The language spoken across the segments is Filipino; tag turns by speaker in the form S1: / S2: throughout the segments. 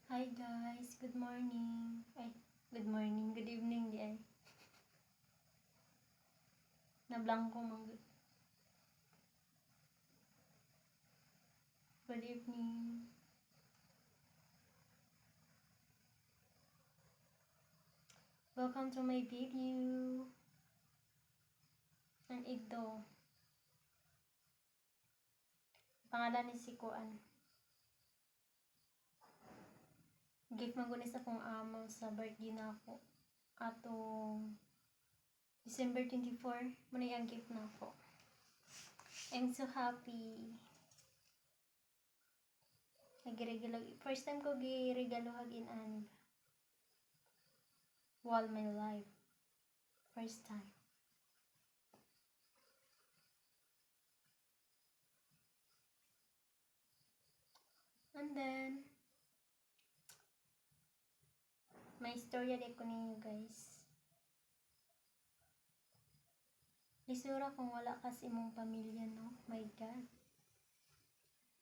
S1: Hi guys, good morning. Good morning, good evening di ay. Nablangko man good. Good evening. Welcome to my video. Ang igdo. Pangalan ni si Kuan. Gift man gunis akong amo sa birthday na ako. Atong December 24, muna yung gift na ako. I'm so happy. First time ko giregalo hagin and all my life. First time. And then, may istorya din ko ninyo guys. Lisura kung wala ka sa imong pamilya, no? My God.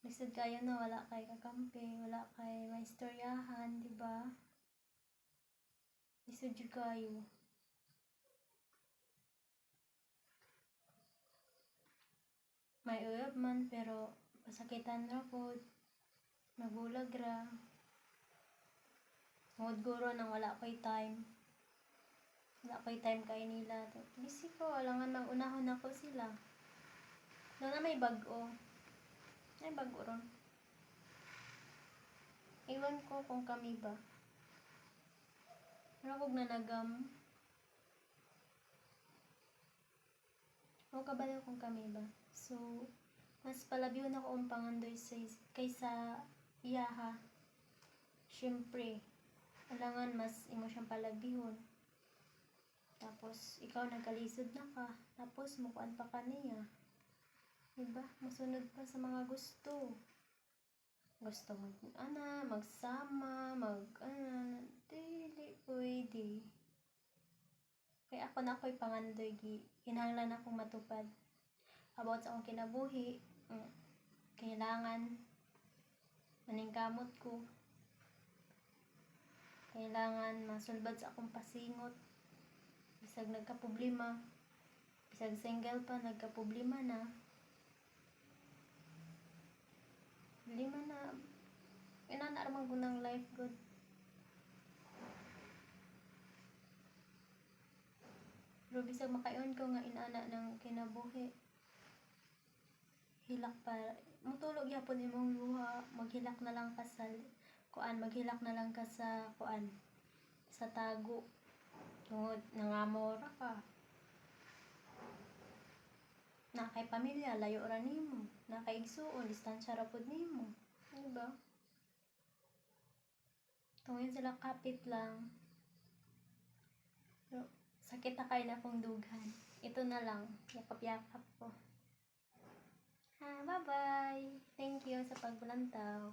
S1: Lisod kayo na wala kay kakampi, wala kay maistoryahan, di ba? Lisod jud kayo. May uyab man pero pasakitan ra pod. Nagulag ra. Ngod guro nang wala ko'y time. Wala ko'y time kay nila. Busy ko, alangan mag-unahon ako sila. Doon na may bag-o. May bag-o ron. Iwan ko kung kami ba. Pero kung nanagam. O kabalo kung kami ba. So, mas palabihon ako ang pangandoy kaysa iyaha. Siyempre, alangan mas imo siyang palabihon. Tapos, ikaw nagkalisod na ka. Tapos, mukuan pa ka niya. Diba? Masunod pa sa mga gusto. Gusto magsama, dili pwede. Kaya ako na ako'y pangandoy, kinahanglan akong matupad. About sa akong kinabuhi, kailangan maningkamot ko. Kailangan masulbad sa akong pasingot. Bisag nagka-problema, bisag single pa, nagka-problema na. Lima na, inanaarmang ko ng life good. Pero bisag makayon ko nga inana ng kinabuhi. Hilak pa, mutulog yapon imong luha, maghilak na lang ka sa maghilak na lang ka sa sa tago. Tungod nangamora ka. Na kay pamilya, layo ra nimo. Na kay igsuon, distansya ra pud nimo. Diba? Tungod sila kapit lang. Pero, sakit na kayo na akong dughan. Ito na lang, yakap-yakap ko. Bye-bye! Thank you sa pagbulantaw.